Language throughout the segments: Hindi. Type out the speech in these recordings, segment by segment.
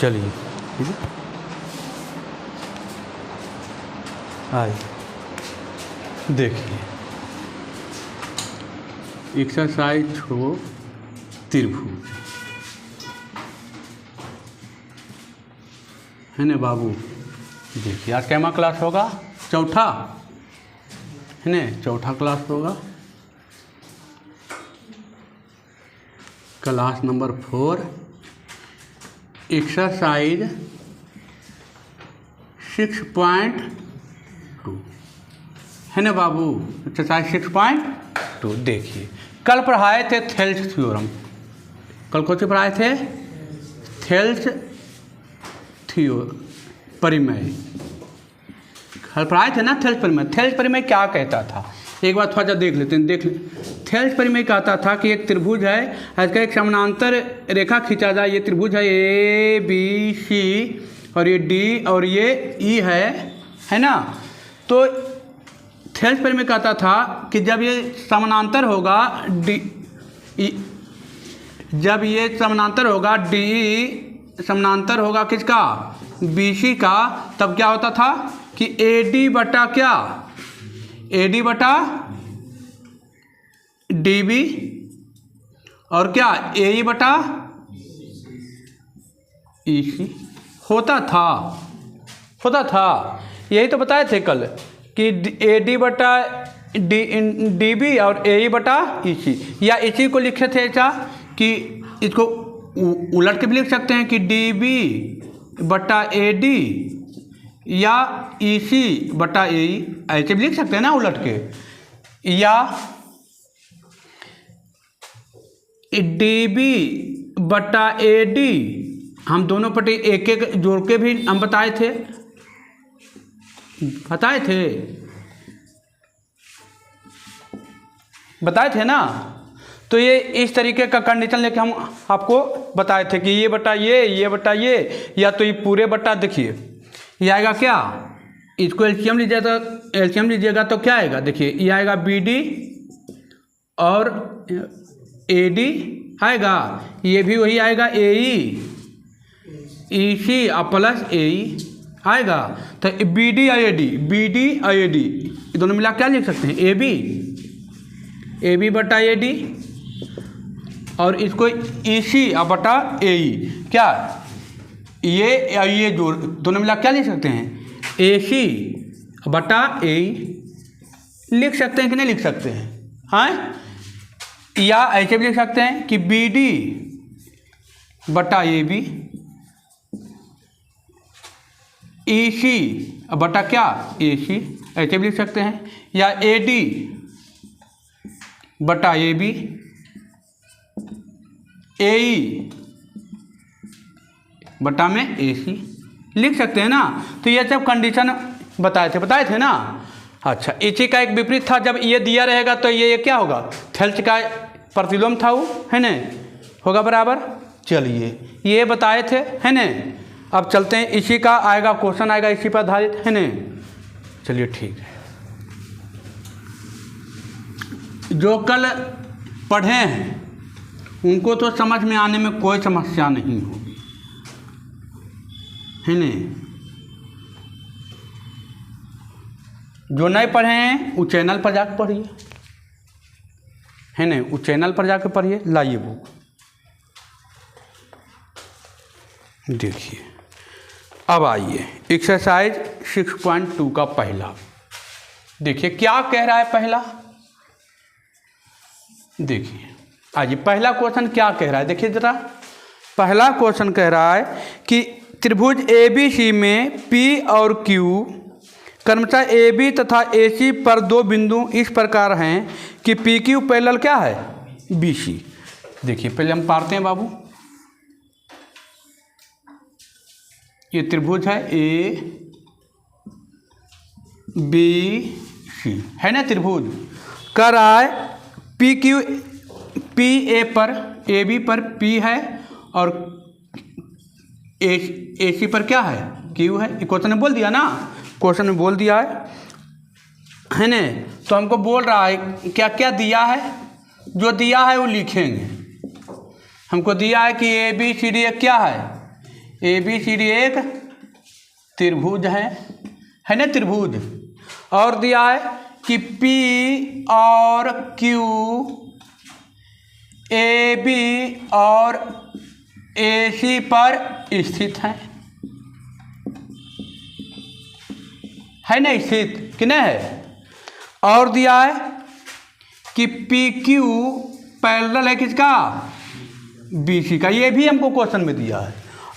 चलिए ठीक है, आइए देखिए एक्सरसाइज हो त्रिभुज है ना बाबू। देखिए आज कैमा क्लास होगा, चौथा है ना, चौथा क्लास होगा, क्लास नंबर 4, एक्सरसाइज 6.2 है ना बाबू। एक्सरसाइज 6.2 देखिए कल पढ़ाए थे थेल्स थ्योरम, कल कौन सी पढ़ाए थे? थेल्स परिमेय, कल पढ़ाए थे ना थेल्स परिमेय। थेल्स परिमेय क्या कहता था एक बार थोड़ा सा देख लेते हैं, देख ले। थेल्स परिमेय कहता था कि एक त्रिभुज है, इसका एक समानांतर रेखा खींचा जाए, ये त्रिभुज है ए बी सी और ये डी और ये ई है ना। तो थेल्स परिमेय कहता था कि जब ये समानांतर होगा जब ये समानांतर होगा डी समानांतर होगा किसका? बी सी का, तब क्या होता था कि ए डी बटा क्या? ए डी बटा डी बी और क्या ए ई बटा ई सी होता था। यही तो बताए थे कल कि ए डी बटा डी बी और ए ई बटा ई सी, या इसी को लिखे थे ऐसा कि इसको उलट के भी लिख सकते हैं कि डी बी बटा ए डी या ई सी बटा ए ई, ऐसे भी लिख सकते हैं ना उलट के, या डी बी बटा ए डी, हम दोनों पट्टी एक एक जोड़ के भी हम बताए थे ना। तो ये इस तरीके का कंडीशन लेके हम आपको बताए थे कि ये बटा ये बटा ये, या तो ये पूरे बटा, देखिए ये आएगा क्या, इसको एलसीएम लीजिएगा तो क्या आएगा, देखिए ये आएगा बी डी और ए डी आएगा, ये भी वही आएगा ए ई सी और प्लस ए ई आएगा। तो बी डी और ए डी ये दोनों मिला क्या लिख सकते हैं? ए बी बटा ए डी और इसको ई सी और बटा ए ई, क्या ये जोड़ दोनों मिला क्या लिख सकते हैं? ए सी बटा ए ई लिख सकते हैं कि नहीं लिख सकते हैं? हाँ, या ऐसे भी लिख सकते हैं कि बी डी बटा ए बी ई सी बटा क्या ए सी, ऐसे भी लिख सकते हैं, या ए डी बटा ए बी ए ई बटा में ए सी लिख सकते हैं ना। तो ये सब कंडीशन बताए थे ना। अच्छा, इसी का एक विपरीत था, जब ये दिया रहेगा तो ये क्या होगा? थेल्स का प्रतिलोम था वो, है ना, होगा बराबर। चलिए ये बताए थे, है ना। अब चलते हैं, इसी का आएगा क्वेश्चन आएगा इसी पर आधारित, है ना। चलिए ठीक है, जो कल पढ़े हैं उनको तो समझ में आने में कोई समस्या नहीं होगी, है ना। जो नहीं पढ़े हैं वो चैनल पर जाकर पढ़िए, है ना, वो चैनल पर जाकर पढ़िए। लाइए बुक, देखिए अब आइए एक्सरसाइज 6.2 का पहला, देखिए क्या कह रहा है पहला। देखिए आइए पहला क्वेश्चन क्या कह रहा है, देखिए जरा। पहला क्वेश्चन कह रहा है कि त्रिभुज ए बी सी में पी और क्यू क्रमशः ए बी तथा ए सी पर दो बिंदु इस प्रकार हैं कि पी क्यू पैरेलल क्या है? B C. देखिए पहले हम पारते हैं बाबू, ये त्रिभुज है ए बी सी, है ना त्रिभुज। कह रहा है पी क्यू, पी ए पर ए बी पर पी है और ए सी पर क्या है? क्यू है। क्वेश्चन ने बोल दिया ना, क्वेश्चन में बोल दिया है ना। तो हमको बोल रहा है क्या क्या दिया है, जो दिया है वो लिखेंगे। हमको दिया है कि ए बी सी डी क्या है? ABCD एक त्रिभुज है ना त्रिभुज। और दिया है कि P और Q AB और AC पर स्थित है ना स्थित कि नहीं है। और दिया है कि PQ पैरेलल है किसका, BC का, ये भी हमको क्वेश्चन में दिया है।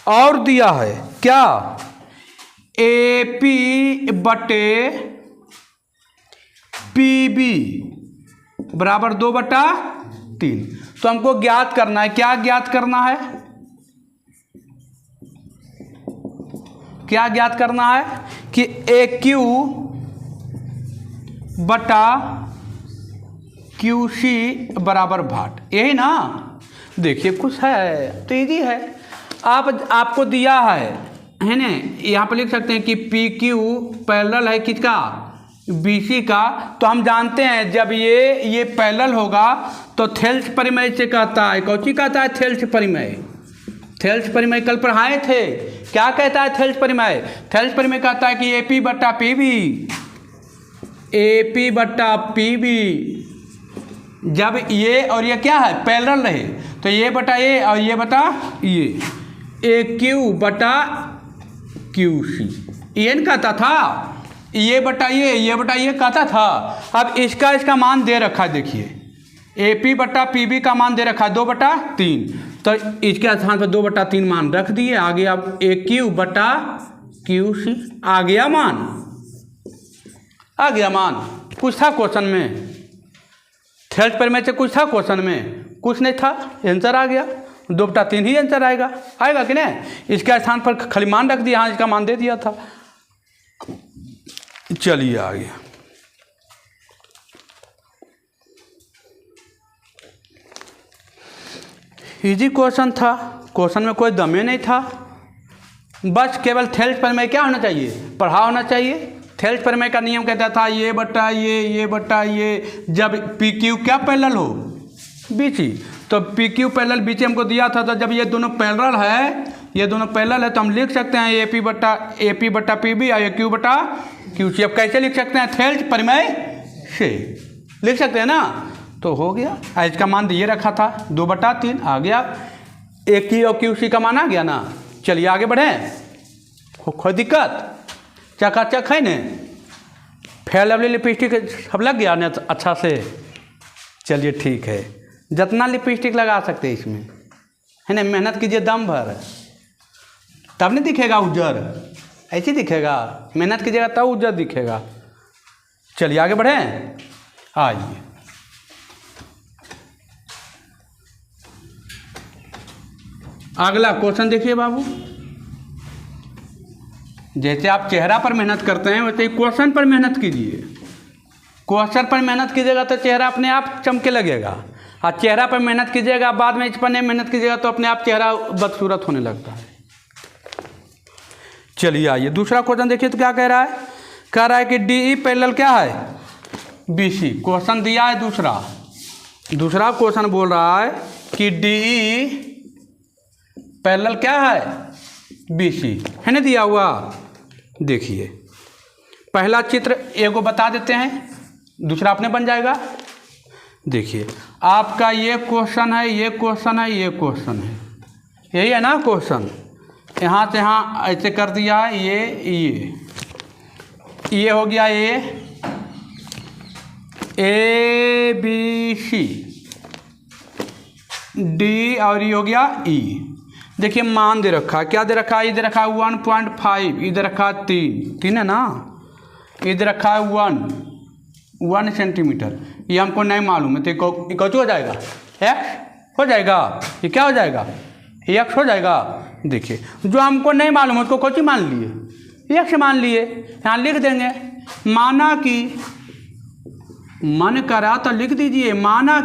और दिया है क्या, AP बटे PB बराबर 2/3। तो हमको ज्ञात करना है, क्या ज्ञात करना है, क्या ज्ञात करना है कि AQ बटा QC बराबर भाट, यही ना। देखिए कुछ है तो इजी है, आपको दिया है ना। यहाँ पर लिख सकते हैं कि PQ पैरेलल है किसका, BC का। तो हम जानते हैं जब ये पैरेलल होगा तो थेल्स परिमेय से कहता है, कौन सी कहता है, थेल्स परिमेय। थेल्स परिमेय कल पढ़ाए थे, क्या कहता है थेल्स परिमेय। थेल्स परिमेय कहता है कि AP बट्टा PB, AP बट्टा PB जब ये और ये क्या है पैरेलल रहे तो ये बटा ये और ये बटा ये, AQ बटा QC ये न कहता था, ये बटा ये बटा ये कहता था। अब इसका मान दे रखा है, देखिए AP बटा PB का मान दे रखा है 2/3, तो इसके स्थान पर 2/3 मान रख दिए। आगे अब AQ बटा QC आ गया मान, कुछ था क्वेश्चन में, थेल्स परिमेय से कुछ था क्वेश्चन में, कुछ नहीं था, आंसर आ गया 2/3 ही आंसर आएगा कि नहीं। इसके स्थान पर खाली मान रख दिया, हाँ इसका मान दे दिया था। चलिए आगे, इजी क्वेश्चन था, क्वेश्चन में कोई दमे नहीं था, बस केवल थेल्स परिमेय क्या होना चाहिए, पढ़ा होना चाहिए। थेल्स परिमेय का नियम कहता था ये बटा ये जब PQ क्या पैरेलल हो, BC, तो PQ पैरेलल BC हमको दिया था। तो जब ये दोनों पैरेलल है तो हम लिख सकते हैं AP बटा PB और AQ बटा QC। अब कैसे लिख सकते हैं, थेल्स परिमेय से लिख सकते हैं ना, तो हो गया। इसका मान दिए रखा था 2/3 आ गया, AQ और QC का मान आ गया ना। चलिए आगे बढ़ें, कोई दिक्कत, चकाचक है न, फेयर लवली लिपस्टिक सब लग गया ना अच्छा से। चलिए ठीक है, जितना लिपस्टिक लगा सकते हैं इसमें है ना, मेहनत कीजिए दम भर, तब नहीं दिखेगा उज्जर, ऐसे दिखेगा, मेहनत कीजिएगा तब उज्जर दिखेगा। चलिए आगे बढ़ें, आइए अगला क्वेश्चन देखिए बाबू। जैसे आप चेहरा पर मेहनत करते हैं वैसे ही क्वेश्चन पर मेहनत कीजिए। क्वेश्चन पर मेहनत कीजिएगा तो चेहरा अपने आप चमके लगेगा, और चेहरा पर मेहनत कीजिएगा बाद में इस पर नहीं मेहनत कीजिएगा तो अपने आप चेहरा बदसूरत होने लगता है। चलिए आइए दूसरा क्वेश्चन देखिए तो क्या कह रहा है कि DE पैरेलल क्या है, BC। क्वेश्चन दिया है दूसरा क्वेश्चन बोल रहा है कि DE पैरेलल क्या है, BC है ना दिया हुआ। देखिए पहला चित्र एगो बता देते हैं, दूसरा अपने बन जाएगा। देखिए आपका ये क्वेश्चन है, ये क्वेश्चन है, ये क्वेश्चन है, यही है ना क्वेश्चन। यहाँ से यहाँ ऐसे कर दिया है, ये हो गया ABC D और ये हो गया E। देखिए मान दे रखा है, क्या दे रखा है, इधर रखा है 1.5, इधर रखा है 3 है ना, इधर रखा है 1 सेंटीमीटर। ये हमको नहीं मालूम है तो कौन हो जाएगा, x हो जाएगा, ये क्या हो जाएगा, x हो जाएगा। देखिए जो हमको नहीं मालूम है उसको कौन मान लिए, x मान लिए। यहाँ लिख देंगे, माना कि, मन करा तो लिख दीजिए, माना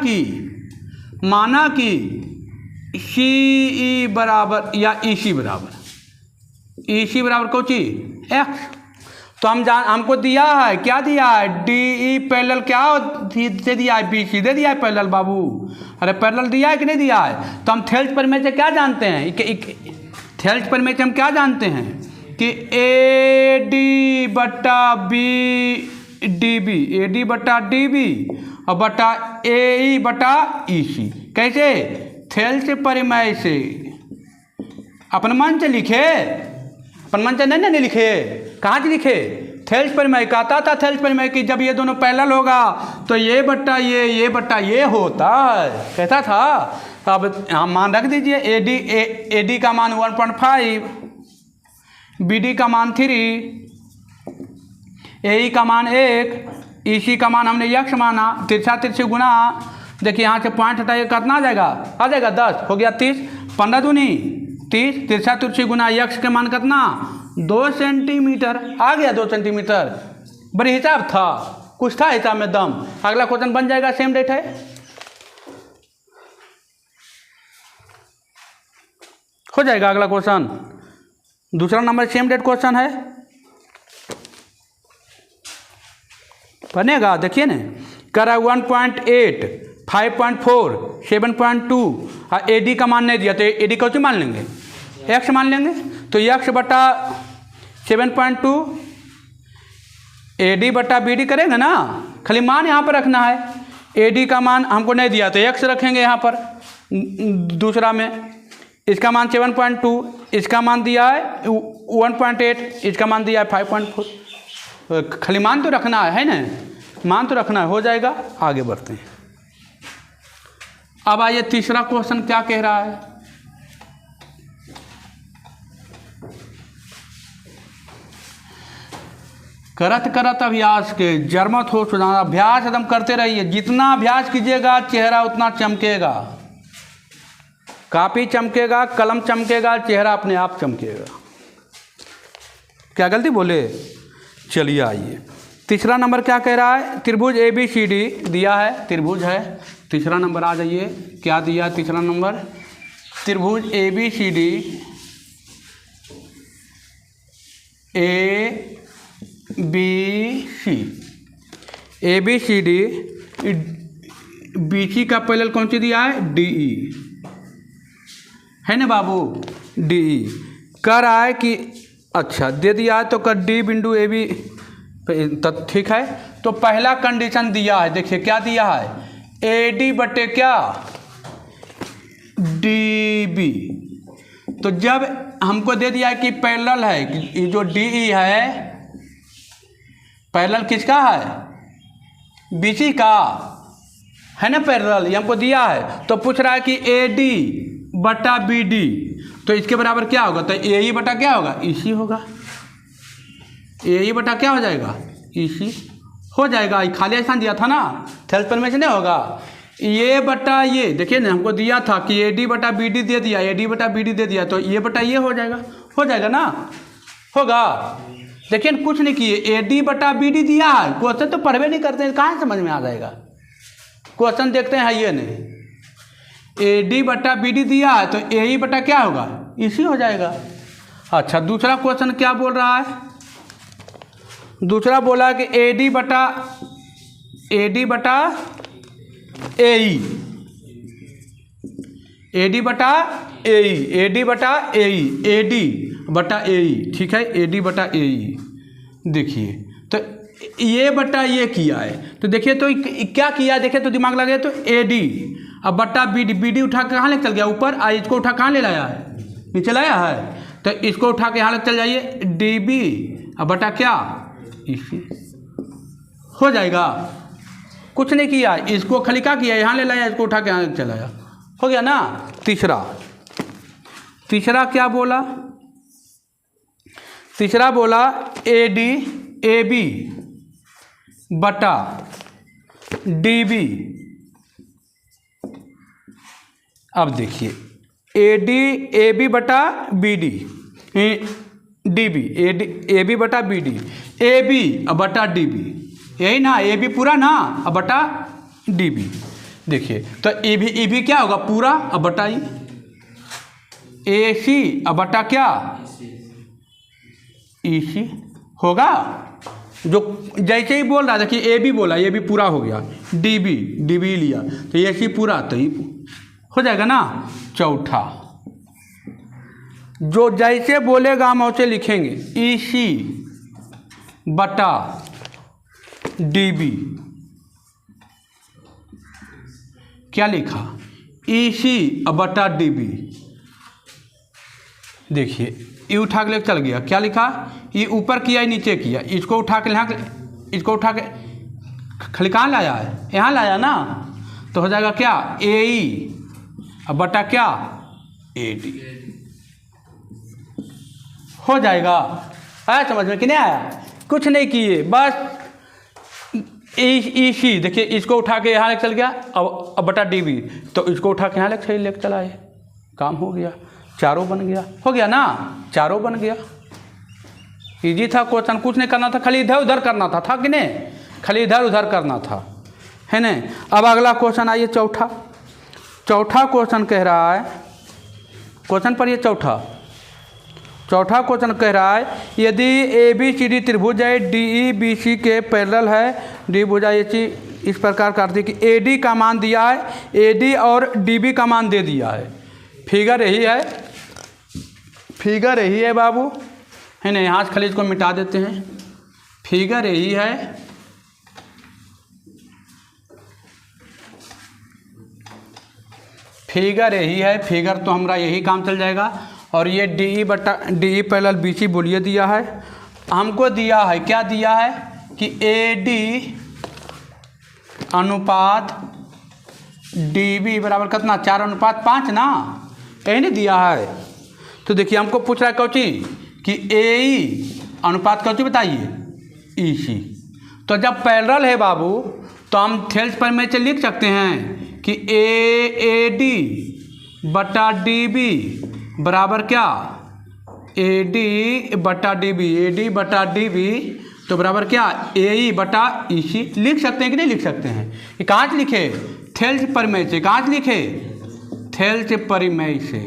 कि CE बराबर या EC बराबर कौन चीज, x। तो हमको दिया है, क्या दिया है, DE पैरेलल क्या दे दिया है, BC दे दिया है पैरेलल बाबू। अरे पैरेलल दिया है कि नहीं दिया है। तो हम थेल्स परिमेय से क्या जानते हैं, थेल्स परिमेय से हम क्या जानते हैं कि ए डी बटा B D B, A D बटा डी बी और बटा ए ई बटा ई सी। कैसे? थेल्स परिमेय से। अपन मन से लिखे, अपन मन से नहीं लिखे, कहाँ से लिखे? थेल्स परिमेय का आता था। थेल्स परिमेय की जब ये दोनों पैरेलल होगा तो ये बटा ये बटा ये होता है, कहता था। अब हम मान रख दीजिए, ए डी का मान 1.5, बी डी का मान 3, ए ई का मान 1, ई सी का मान हमने यक्ष माना, तिरछा तिरछी गुना, देखिए यहाँ से पॉइंट हटाइए, कितना आ जाएगा? 10, हो गया 30, 15 दूनी 30, तिरछा तिरछी गुना यक्ष के मान कितना? 2 सेंटीमीटर। आ गया 2 सेंटीमीटर। बड़ी हिसाब था, कुछ था हिसाब में दम। अगला क्वेश्चन बन जाएगा, सेम डेट है, हो जाएगा अगला क्वेश्चन। दूसरा नंबर सेम डेट क्वेश्चन है, बनेगा। देखिए ना, करा 1.8, 5.4, 7.2 और ए डी का मान नहीं दिया तो ए डी कौन सी मान लेंगे? एक्स मान लेंगे। तो एक्स बटा 7.2 ए डी बटा बी डी करेंगे ना, खाली मान यहाँ पर रखना है। ए डी का मान हमको नहीं दिया तो एक्स रखेंगे यहाँ पर। दूसरा में इसका मान 7.2, इसका मान दिया है 1.8, इसका मान दिया है 5.4। खाली मान तो रखना है ना, मान तो रखना है, हो जाएगा। आगे बढ़ते हैं। अब आइए तीसरा क्वेश्चन क्या कह रहा है। करत करत अभ्यास के जरमत हो सुधार। अभ्यास एकदम करते रहिए, जितना अभ्यास कीजिएगा चेहरा उतना चमकेगा। कापी चमकेगा, कलम चमकेगा, चेहरा अपने आप चमकेगा। क्या गलती बोले? चलिए आइए, तीसरा नंबर क्या कह रहा है? त्रिभुज ए बी सी डी दिया है, त्रिभुज है। तीसरा नंबर आ जाइए, क्या दिया है तीसरा नंबर? त्रिभुज A B C D, A B C, A B C D, B C का पैरेलल कौन सी दिया है? डी ई, है ना बाबू? डी ई कर रहा है कि अच्छा दे दिया है तो कर डी बिंदु ए बी, तो ठीक है। तो पहला कंडीशन दिया है, देखिए क्या दिया है? ए डी बटे क्या? D B. तो जब हमको दे दिया है कि पैरेलल है, कि जो डी ई है पैरेलल किसका है? बी सी का, है ना पैरेलल, ये हमको दिया है। तो पूछ रहा है कि ए डी बटा बी डी, तो इसके बराबर क्या होगा? तो ए ई बटा क्या होगा? ई सी होगा। ए ई बटा क्या हो जाएगा? ई सी हो जाएगा। खाली स्थान दिया था ना, थेल्स परिमेय से नहीं होगा। ये बटा ये, देखिए ना हमको दिया था कि ए डी बटा बी डी दे दिया, ए डी बटा बी डी दे दिया, तो ये बटा ये हो जाएगा ना, होगा। देखिए कुछ नहीं किए, ए डी बटा बी डी दिया है। क्वेश्चन तो पढ़वे नहीं करते हैं, कहाँ समझ में आ जाएगा? क्वेश्चन देखते हैं, ये नहीं, ए डी बटा बी डी दिया है तो ए ई बटा क्या होगा? इसी हो जाएगा। अच्छा दूसरा क्वेश्चन क्या बोल रहा है? दूसरा बोला कि ए डी बटा ए ई, ए डी बटा ए ई, ए डी बटा ए ई, ए डी बटा ए ई, ठीक है, ए डी बटा ए ई। देखिए तो ये बटा ये किया है, तो देखिए तो क्या किया, देखिए तो दिमाग लगे तो ए डी, अब बटा बी डी, बी डी उठा के कहाँ ले चल गया? ऊपर। इसको उठा कहाँ ले लाया है? नीचे लाया है। तो इसको उठा के यहाँ ले चल जाइए, डी बी, अब बटा क्या? इसी हो जाएगा। कुछ नहीं किया, इसको खाली क्या किया? यहाँ ले लाया, इसको उठा के यहाँ ले चलाया, हो गया ना। तीसरा क्या बोला? तीसरा बोला ए डी ए बी बटा डी बी। अब देखिए ए डी ए बी बटा B D, D B, A B बटा बी डी, ए बी अब बटा डी बी, यही ना, ए बी पूरा ना, अब बटा डी बी। देखिए तो ए बी क्या होगा? पूरा, अब बटा ई, ए सी अब बटा क्या? ई सी होगा। जो जैसे ही बोल रहा, देखिए ए बी बोला, ए बी पूरा हो गया, डी बी लिया तो ए सी पूरा, तो ही हो जाएगा ना। चौथा जो जैसे बोलेगा हम वैसे लिखेंगे। EC बटा DB, क्या लिखा? EC बटा DB। देखिए ये उठा के लेकर चल गया, क्या लिखा? ये ऊपर किया, नीचे किया, इसको उठा के यहाँ, इसको उठा के खाली कहाँ लाया है? यहाँ लाया ना, तो हो जाएगा क्या? AE बटा क्या? AD हो जाएगा। आया समझ में कि नहीं आया? कुछ नहीं किए, बस EC देखिए, इसको उठा के यहाँ लेकर चल गया, अब बटा DB, तो इसको उठा के यहाँ लेकर चला है, काम हो गया, चारों बन गया, हो गया ना, चारों बन गया। इजी था क्वेश्चन, कुछ नहीं करना था, खाली इधर उधर करना था कि नहीं? खाली इधर उधर करना था, है नहीं? अब अगला क्वेश्चन आइए, चौथा क्वेश्चन कह रहा है, क्वेश्चन पर ये चौथा क्वेश्चन कह रहा है, यदि ABCD त्रिभुज है, DEBC के पैरेलल है, डी भुजा AC इस प्रकार काटती कि AD का मान दिया है, AD और DB का मान दे दिया है। फिगर यही है बाबू, है ना? यहाँ से खाली इसको मिटा देते हैं, फिगर यही है, फिगर तो हमारा यही काम चल जाएगा। और ये DE पैरेलल BC बोलिए दिया है, हमको दिया है, क्या दिया है कि AD अनुपात DB बराबर कितना? 4:5 ना, यही नहीं दिया है। तो देखिए हमको पूछ रहा है कौची कि AE अनुपात कौची बताइए? EC। तो जब पैरेलल है बाबू, तो हम थेल्स प्रमेय से लिख सकते हैं कि AD बटा DB बराबर क्या? AD बटा DB तो बराबर क्या? AE बटा EC। लिख सकते हैं कि नहीं लिख सकते हैं? ये कहाँ से लिखे? थेल्स प्रमेय से। कहाँ से लिखे? थेल्स प्रमेय से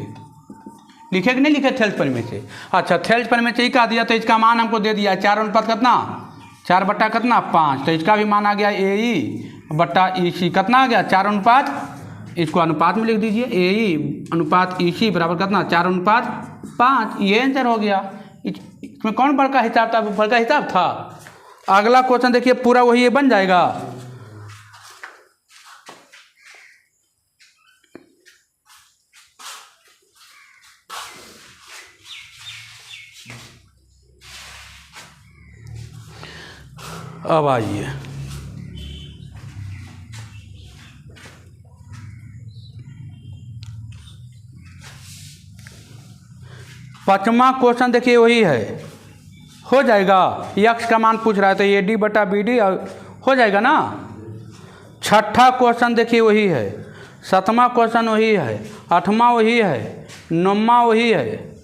लिखे कि नहीं लिखे? थेल्स प्रमेय से। अच्छा, थेल्स प्रमेय से ही कहा दिया, तो इसका मान हमको दे दिया 4:5 कितना? 4 बटा कितना? 5। तो इसका भी मान आ गया AE बटा EC, कितना आ गया? 4:5। इसको अनुपात में लिख दीजिए, AE अनुपात EC बराबर कितना? 4:5। ये आंसर हो गया। इसमें कौन बड़का हिसाब था? अगला क्वेश्चन देखिए, पूरा वही ये बन जाएगा। अब आइए, पांचवा क्वेश्चन देखिए वही है, हो जाएगा। x का मान पूछ रहा है, तो AD बटा BD हो जाएगा ना। छठा क्वेश्चन देखिए वही है, सातवां क्वेश्चन वही है, आठवां वही है, नौवां वही है,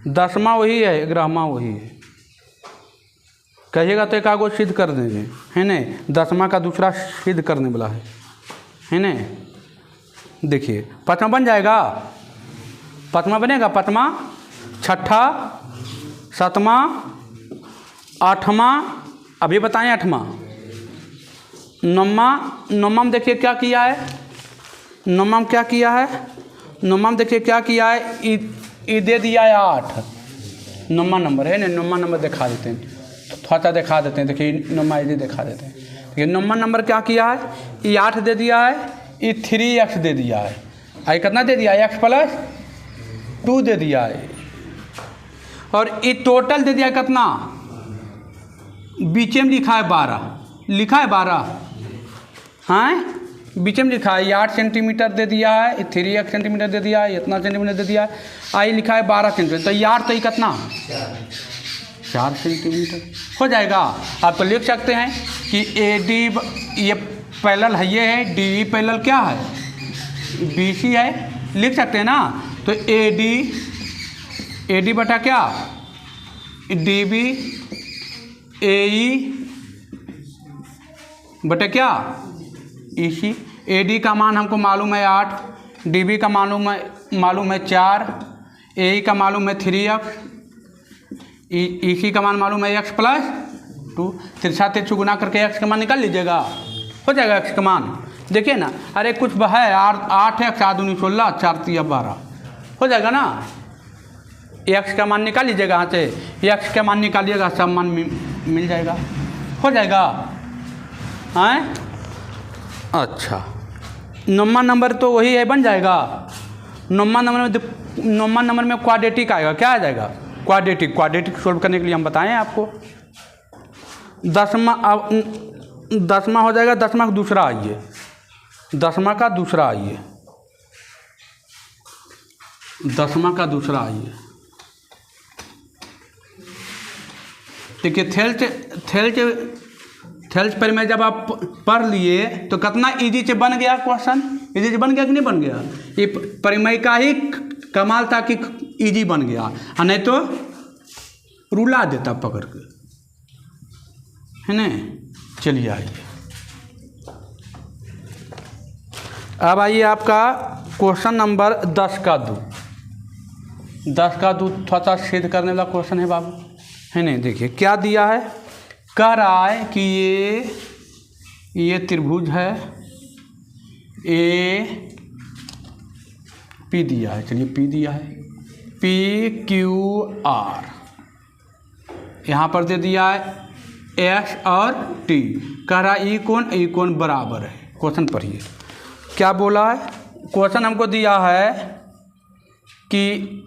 10वां वही है, 11वां वही है। कहिएगा तो एक आगो सिद्ध कर देंगे, है नहीं? 10वां का दूसरा सिद्ध करने वाला है नहीं? देखिए पाँचवा बन जाएगा, पाँचवा बनेगा, पाँचवा, छठा, सातवां, आठवां, अभी बताएं आठवां, नौवां में देखिए क्या किया है, नौवां में क्या किया है, नौवां में देखिए क्या किया है, ई दे दिया है 8, नौवां नंबर है ना, नौवां नंबर दिखा देते हैं, थोड़ा सा दिखा देते हैं, देखिए नौवां ये दिखा देते हैं। देखिए नौवां नंबर क्या किया है, ई 8 दे दिया है, ई 3x दे दिया है, आई कितना दे दिया है, x + 2 दे दिया है, और ये टोटल दे दिया कितना, बीच में लिखा है 12, लिखा है 12, हाँ बीच में लिखा है, ये 8 सेंटीमीटर दे दिया है, 3x सेंटीमीटर दे दिया है, इतना सेंटीमीटर दे दिया है, आई लिखा है 12 सेंटीमीटर, तो यार तो ये कितना 4 सेंटीमीटर हो जाएगा। आप तो लिख सकते हैं कि AD ये पैरेलल है, ये है, DE पैरेलल क्या है, BC है, लिख सकते हैं ना। तो AD बटा क्या, DB, AE बटा क्या, EC। AD का मान हमको मालूम है 8, DB का मालूम है 4, AE का मालूम है 3x, EC का मान मालूम है x + 2, तिरछा तिरछू गुना करके x का मान निकाल लीजिएगा, हो जाएगा x का मान। देखिए ना, अरे कुछ है 8x 8 दूनी 16, 4 3 12, हो जाएगा ना। एक्स का मान निकाल लीजिएगा यहाँ से, एक्स का मान निकालिएगा, सब मान मिल जाएगा, हो जाएगा। हैं अच्छा, 9वां नंबर तो वही है, बन जाएगा। 9वां नंबर में क्वाड्रेटिक आएगा, क्या आ जाएगा? क्वाड्रेटिक सोल्व करने के लिए हम बताएं आपको। 10वां हो जाएगा। 10वां का दूसरा आइए, 10वां का दूसरा आइए, 10वां का दूसरा आइए। देखिए थेल्च पर में जब आप पढ़ लिए तो कितना इजी से बन गया क्वेश्चन, इजी से बन गया कि नहीं बन गया? ये परिमय का ही कमाल था कि इजी बन गया, नहीं तो रुला देता पकड़ के, है ना। चलिए आइए, अब आइए आपका क्वेश्चन नंबर 10 का 2। 10 का 2 थोड़ा सा सिद्ध करने वाला क्वेश्चन है बाबू, है नहीं। देखिए क्या दिया है, कह रहा है कि ये त्रिभुज है, ए पी दिया है, चलिए पी दिया है, पी क्यू आर, यहाँ पर दे दिया है एस और टी, कह रहा है ई कोण बराबर है। क्वेश्चन पढ़िए क्या बोला है। क्वेश्चन हमको दिया है कि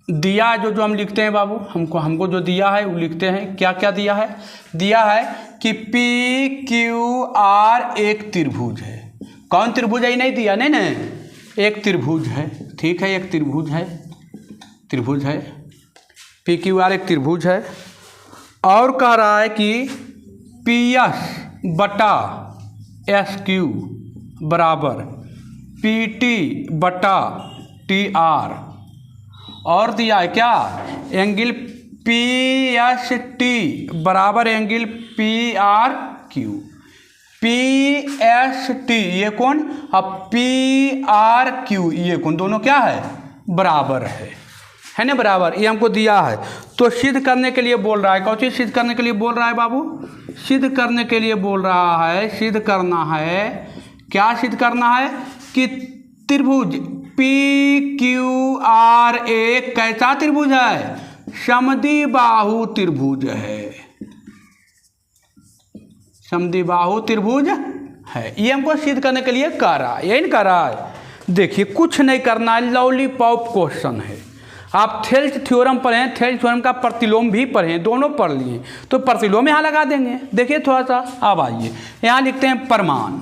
दिया जो हम लिखते हैं बाबू, हमको जो दिया है वो लिखते हैं। क्या क्या दिया है? दिया है कि पी क्यू आर एक त्रिभुज है। कौन त्रिभुज है? ये नहीं दिया, नहीं, एक त्रिभुज है, ठीक है, एक त्रिभुज है, पी क्यू आर एक त्रिभुज है। और कह रहा है कि पी एस बटा एस क्यू बराबर पी टी बटा टी आर, और दिया है क्या, एंगल पी एस टी बराबर angle P R Q. P S T ये कौन, अब पी आर क्यू ये कौन, दोनों क्या है, बराबर है ना, बराबर। ये हमको दिया है। तो सिद्ध करने के लिए बोल रहा है, कौन चीज सिद्ध करने के लिए बोल रहा है बाबू? सिद्ध करने के लिए बोल रहा है, सिद्ध करना है, क्या सिद्ध करना है कि त्रिभुज पी क्यू आर एक कैसा त्रिभुज है, समद्विबाहु त्रिभुज है, समद्विबाहु त्रिभुज है। ये हमको सिद्ध करने के लिए कह रहा है, यही नहीं कह रहा है। देखिए कुछ नहीं करना है, लॉलीपॉप क्वेश्चन है। आप थेल्स थ्योरम पढ़ें, थेल्स थ्योरम का प्रतिलोम भी पढ़ें, दोनों पढ़ लिए तो प्रतिलोम यहाँ लगा देंगे। देखिए थोड़ा सा, अब आइए यहाँ लिखते हैं प्रमाण।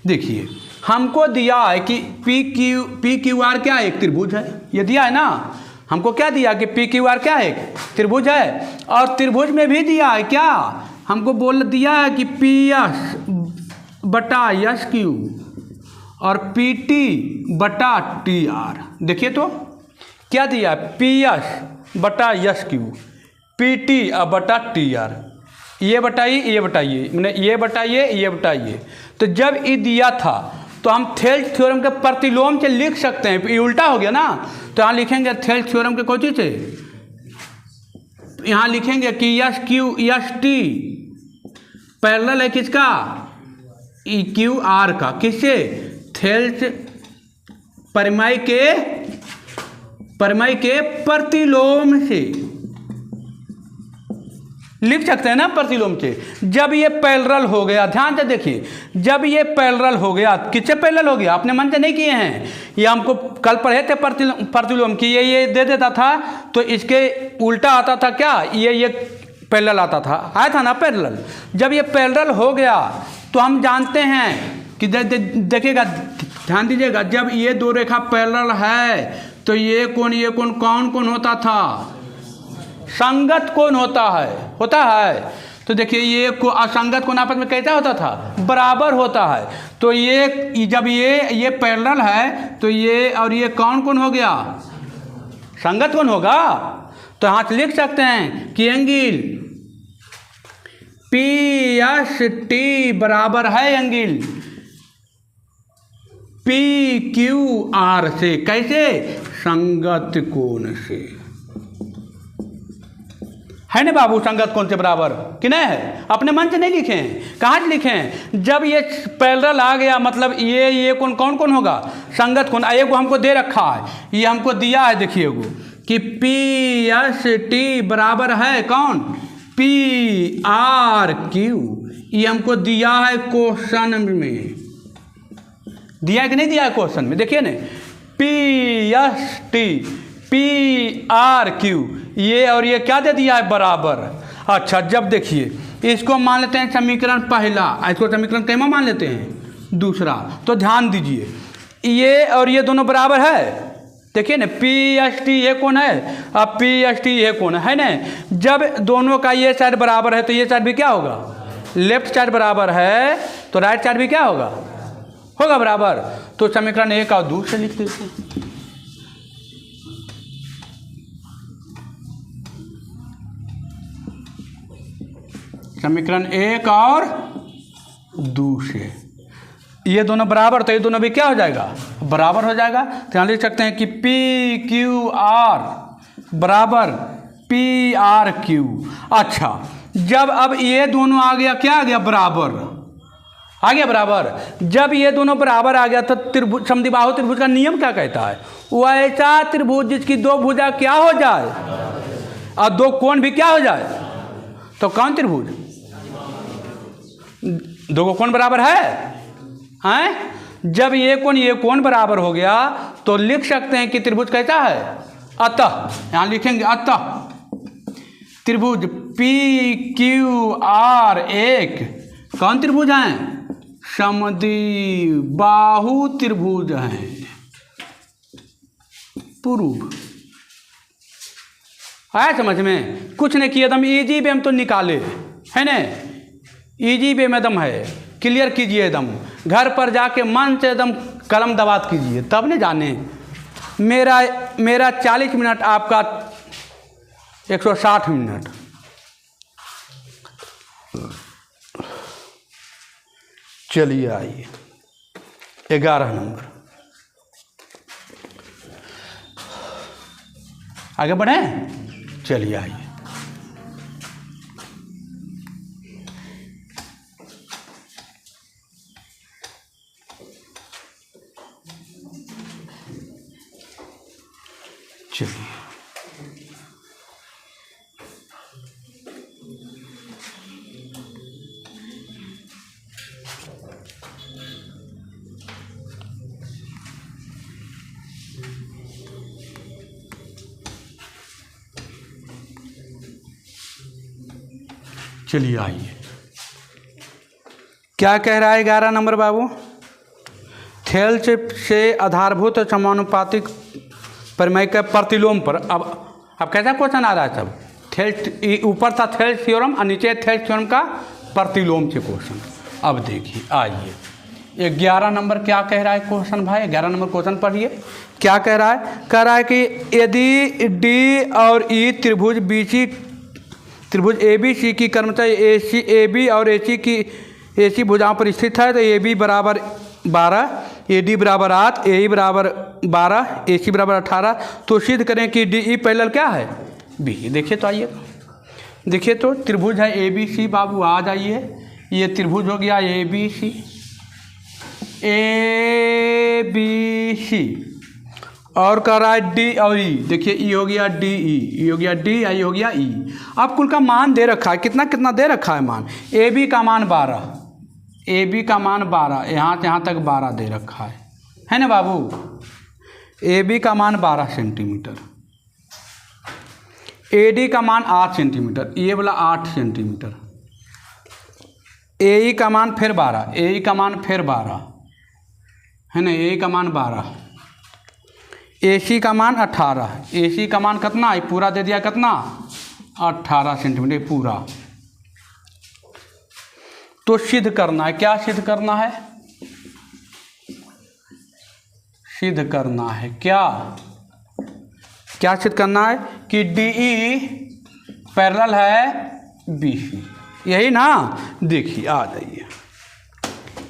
देखिए हमको दिया है कि पी क्यू आर क्या है, एक त्रिभुज है, ये दिया है ना। हमको क्या दिया कि पी क्यू आर क्या है, त्रिभुज है। और त्रिभुज में भी दिया है क्या, हमको बोल दिया है कि पी एस बटा एस क्यू और पी टी बटा टी आर। देखिए तो क्या दिया, पी एस बटा एस क्यू, पी टी बटा टी आर, ये बताइए, ये बताइए, मैंने ये बताइए, ये बताइए। तो जब ये दिया था तो हम थेल्स थ्योरम के प्रतिलोम से लिख सकते हैं, ये उल्टा हो गया ना। तो यहाँ लिखेंगे थेल्स थ्योरम के कोई चीज से, यहाँ लिखेंगे कि S Q S T parallel है किसका, ई क्यू आर का, किससे, थेल्स परिमय के प्रतिलोम से लिख सकते हैं ना, प्रतिलोम से। जब ये पैरेलल हो गया, ध्यान से देखिए, जब ये पैरेलल हो गया, किससे पैरेलल हो गया, आपने मन से नहीं किए हैं, ये हमको कल पढ़े थे प्रतिलोम की, ये दे देता था तो इसके उल्टा आता था क्या, ये पैरेलल आता था, आया था ना पैरेलल। जब ये पैरेलल हो गया तो हम जानते हैं कि देखिएगा, ध्यान दीजिएगा, जब ये दो रेखा पैरेलल है तो ये कोण कौन होता था, संगत कोण होता है। तो देखिए ये को असंगत कोण आपस में कैसा होता था, बराबर होता है। तो ये जब ये पैरेलल है तो ये और ये कौन हो गया, संगत कोण होगा। तो यहाँ से लिख सकते हैं कि एंगल पी एस टी बराबर है एंगल पी क्यू आर से, कैसे, संगत कोण से, है ना बाबू, संगत कोण से बराबर कि नहीं है? अपने मन से नहीं लिखे हैं, कहाँ से लिखे हैं? जब ये पैरेलल आ गया मतलब ये कौन कौन कौन होगा? संगत कोण। एगो हमको दे रखा है, ये हमको दिया है, देखिए एगो कि PST बराबर है कौन? PRQ। ये हमको दिया है क्वेश्चन में, दिया है कि नहीं दिया है क्वेश्चन में? देखिए ना, PST PRQ, ये और ये क्या दे दिया है? बराबर। अच्छा, जब देखिए इसको मान लेते हैं समीकरण पहला, इसको समीकरण कैमा मान लेते हैं? दूसरा। तो ध्यान दीजिए, ये और ये दोनों बराबर है। देखिए ना, PST ये कौन है? अब PST ये कौन है ना? जब दोनों का ये साइड बराबर है तो ये साइड भी क्या होगा? लेफ्ट साइड बराबर है तो राइट साइड भी क्या होगा? होगा बराबर। तो समीकरण 1 और 2 से लिख देते हैं। समीकरण 1 और 2 से ये दोनों बराबर, तो ये दोनों भी क्या हो जाएगा? बराबर हो जाएगा। तो यहाँ लिख सकते हैं कि PQR बराबर PRQ। अच्छा, जब अब ये दोनों आ गया, क्या आ गया? बराबर आ गया, बराबर। जब ये दोनों बराबर आ गया तो त्रिभुज, समद्विबाहु त्रिभुज का नियम क्या कहता है? वैसा त्रिभुज जिसकी दो भुजा क्या हो जाए और दो कोण भी क्या हो जाए। तो कौन त्रिभुज? दो कोण बराबर है? जब ये कोण बराबर हो गया तो लिख सकते हैं कि त्रिभुज कैसा है? अतः, यहां लिखेंगे अतः त्रिभुज PQR एक कौन त्रिभुज हैं? समद्विबाहु त्रिभुज हैं। पूर्व आया समझ में? कुछ नहीं किया, एकदम इजी वे हम तो निकाले है ना, इजी वे में एकदम है। क्लियर कीजिए, एकदम घर पर जाके मन से एकदम कलम दबात कीजिए, तब नहीं जाने। मेरा 40 मिनट, आपका 160 मिनट। चलिए आइए 11 नंबर, आगे बढ़े। चलिए आइए, चलिए चलिए आइए, क्या कह रहा है 11 नंबर बाबू? थेल्स से आधारभूत समानुपातिक परिमेय के प्रतिलोम पर। अब कैसा क्वेश्चन आ रहा है सब? थेल्स, ऊपर था थेल्स थ्योरम और नीचे थेल्स थ्योरम का प्रतिलोम से क्वेश्चन। अब देखिए आइए, ये 11 नंबर क्या कह रहा है क्वेश्चन भाई? 11 नंबर क्वेश्चन पढ़िए, क्या कह रहा है? कह रहा है कि यदि D और E त्रिभुज BC, त्रिभुज ABC की क्रमशः AB और AC भुजाओं पर स्थित है, तो AB बराबर 12, AD बराबर 8, AE बराबर 12, AC बराबर 18, तो सिद्ध करें कि DE पैरेलल क्या है? B। देखिए तो आइए, देखिए तो त्रिभुज है ABC बाबू, आ जाइए, ये त्रिभुज हो गया ABC, और कह रहा है D और E। देखिए E हो गया DE, E हो गया D, I हो गया E। अब कुल का मान दे रखा है, कितना कितना दे रखा है मान? AB का मान 12, AB का मान 12, यहाँ से यहाँ तक 12 दे रखा है ना बाबू? AB का मान 12 सेंटीमीटर, AD का मान 8 सेंटीमीटर, ये वाला 8 सेंटीमीटर, AE का मान फिर 12, AE का मान फिर 12 है ना, AE का मान 12, AC का मान 18, AC का मान कितना? पूरा दे दिया, कितना? 18 सेंटीमीटर पूरा। तो सिद्ध करना है, क्या सिद्ध करना है? सिद्ध करना है क्या? क्या सिद्ध करना है? कि DE पैरेलल है BC, यही ना? देखिए आ जाइए,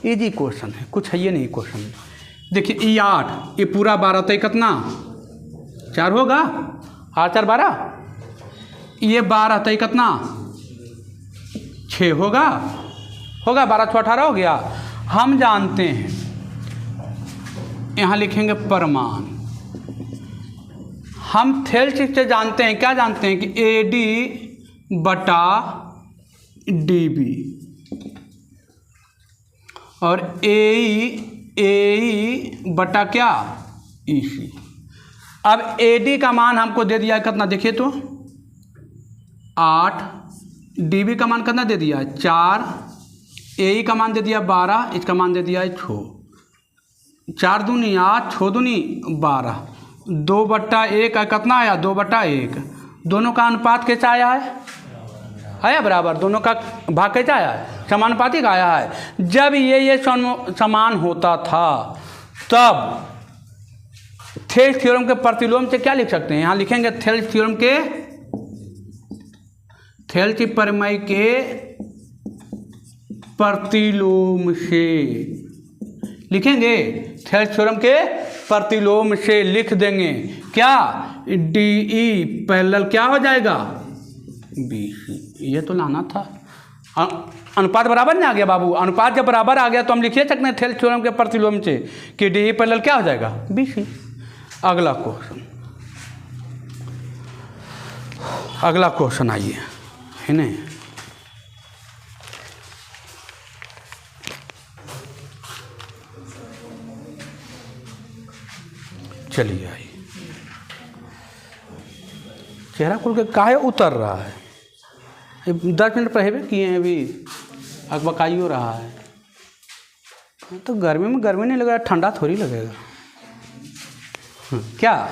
इजी क्वेश्चन है, कुछ है ये नहीं क्वेश्चन। देखिए E 8, ये पूरा 12, तो कितना? 4 होगा, 8 4 12, ये 12 तो कितना 6 होगा 12 6 18 हो गया। हम जानते हैं, यहाँ लिखेंगे परमाण। हम थेल्सिस से जानते हैं, क्या जानते हैं कि AD बटा DB और AE बटा क्या EC। अब AD का मान हमको दे दिया है कितना, देखिए तो 8, DB का मान कितना दे दिया है 4, AE का मान दे दिया 12, इसका मान दे दिया है 6। 4 दूनी 8, 6 दूनी 12, 2/1 कितना आया 2/1। दोनों का अनुपात कैसा आया है बराबर। दोनों का भाग कैसा आया है, समानुपातिक आया है। जब ये समान होता था तब थेल्स थ्योरम के प्रतिलोम से क्या लिख सकते हैं, यहाँ लिखेंगे थेल्स थ्योरम के थेल्स परिमेय के प्रतिलोम से लिखेंगे, थेल्स थ्योरम के प्रतिलोम से लिख देंगे क्या, DE पैरेलल क्या हो जाएगा BC। ये तो लाना था। अनुपात बराबर नहीं आ गया बाबू। अनुपात जब बराबर आ गया तो हम लिख सकते हैं थेल्स थ्योरम के प्रतिलोम से कि DE पैरेलल क्या हो जाएगा BC। अगला क्वेश्चन आइए, है ना। चलिए आइए, चेहरा खुल के काहे उतर रहा है, 10 मिनट पहले किए हैं, अभी अकबकाई हो रहा है। तो गर्मी में गर्मी नहीं लगेगा, ठंडा थोड़ी लगेगा। क्या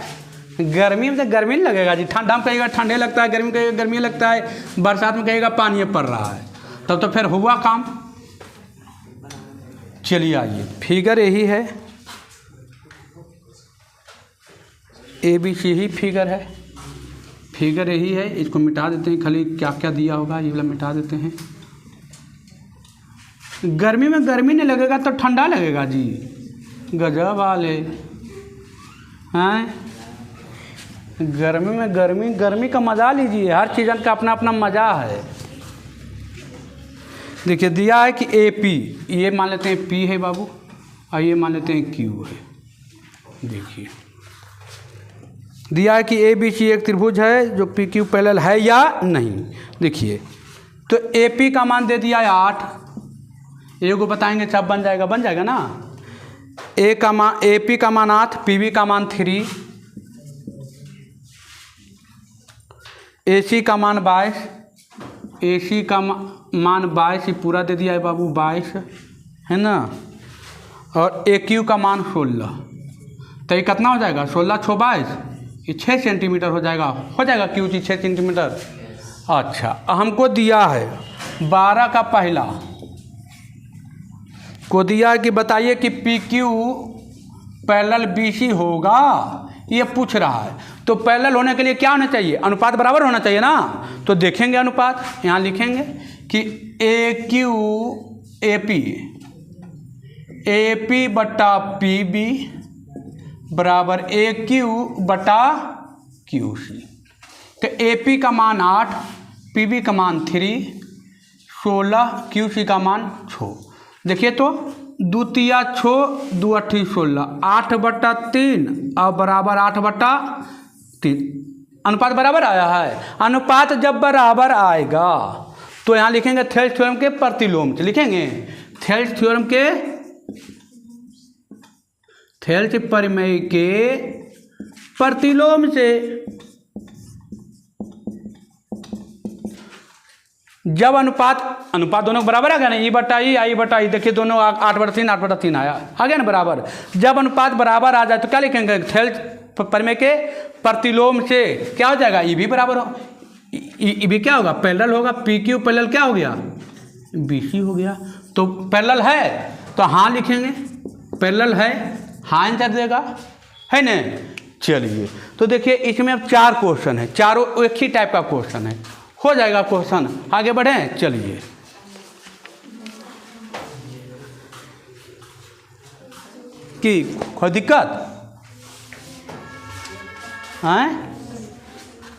गर्मी में तो गर्मी नहीं लगेगा जी, ठंडा में कहेगा ठंडे लगता है, गर्मी में कहेगा गर्मी लगता है, बरसात में कहेगा पानी पड़ रहा है, तब तो फिर हुआ काम। चलिए आइए, फिगर यही है, ABC ही फिगर है, फिगर यही है। इसको मिटा देते हैं, खाली क्या क्या दिया होगा ये वाला मिटा देते हैं। गर्मी में गर्मी नहीं लगेगा तो ठंडा लगेगा जी, गजब वाले हैं। गर्मी में गर्मी का मज़ा लीजिए, हर चीज़ का अपना अपना मज़ा है। देखिए दिया है कि AP, ये मान लेते हैं P है बाबू, और ये मान लेते हैं Q है। देखिए दिया है कि ABC एक त्रिभुज है जो PQ पैरेलल है या नहीं। देखिए तो AP का मान दे दिया है 8, ए को बताएंगे सब बन जाएगा ना। AP का मान 8, PB का मान 3, AC का मान 22, AC का मान 22 ही पूरा दे दिया है बाबू 22, है ना। और AQ का मान 16, तो ये कितना हो जाएगा 16 6 22, ये 6 सेंटीमीटर हो जाएगा QC 6 सेंटीमीटर। अच्छा हमको दिया है 12 का पहला को दिया है कि बताइए कि PQ पैरेलल BC होगा, ये पूछ रहा है। तो पैरेलल होने के लिए क्या होना चाहिए, अनुपात बराबर होना चाहिए ना। तो देखेंगे अनुपात, यहाँ लिखेंगे कि AP बटा PB बराबर AQ बटा QC। तो AP का मान 8, PB का मान 3, 16, QC का मान 6। देखिए तो 2 तिया 6, 2 8 16, 8/3 और बराबर 8/3। अनुपात बराबर आया है। अनुपात जब बराबर आएगा तो यहाँ लिखेंगे थेल्स थ्योरम के प्रतिलोम से, लिखेंगे थेल्स थ्योरम के थेल्स परिमेय के प्रतिलोम से। जब अनुपात दोनों बराबर आ गया ना, E बटा E I बटा I, देखिए दोनों 8/3 8/3 आ गया ना बराबर। जब अनुपात बराबर आ जाए तो क्या लिखेंगे, थेल्स परिमेय के प्रतिलोम से क्या हो जाएगा, E भी बराबर हो, E भी क्या होगा पैरेलल होगा, PQ पैरेलल क्या हो गया BC हो गया। तो पैरेलल है तो हाँ लिखेंगे, पैरेलल है हाँ आंसर देगा, है ना। चलिए तो देखिए इसमें अब 4 क्वेश्चन है, चारों एक ही टाइप का क्वेश्चन है, हो जाएगा क्वेश्चन। आगे बढ़ें, चलिए कि कोई दिक्कत है,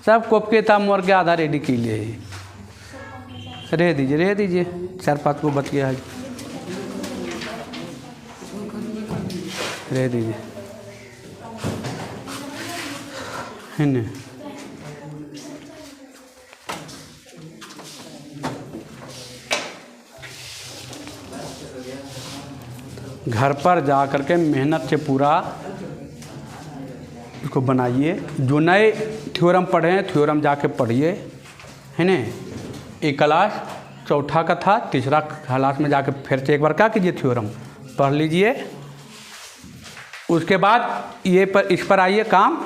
सब कोपके था मोर के आधा रेडी की लिए रह दीजिए 4-5 को बच गया है, रह दीजिए है। घर पर जा कर के मेहनत से पूरा इसको बनाइए। जो नए थ्योरम पढ़े हैं थ्योरम जाके पढ़िए, है न। एक क्लास चौथा का था, तीसरा क्लास में जाके फिर से एक बार क्या कीजिए, थ्योरम पढ़ लीजिए। उसके बाद ये पर इस पर आइए, काम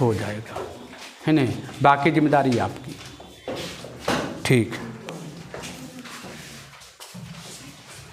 हो जाएगा, है न। बाकी जिम्मेदारी आपकी। ठीक।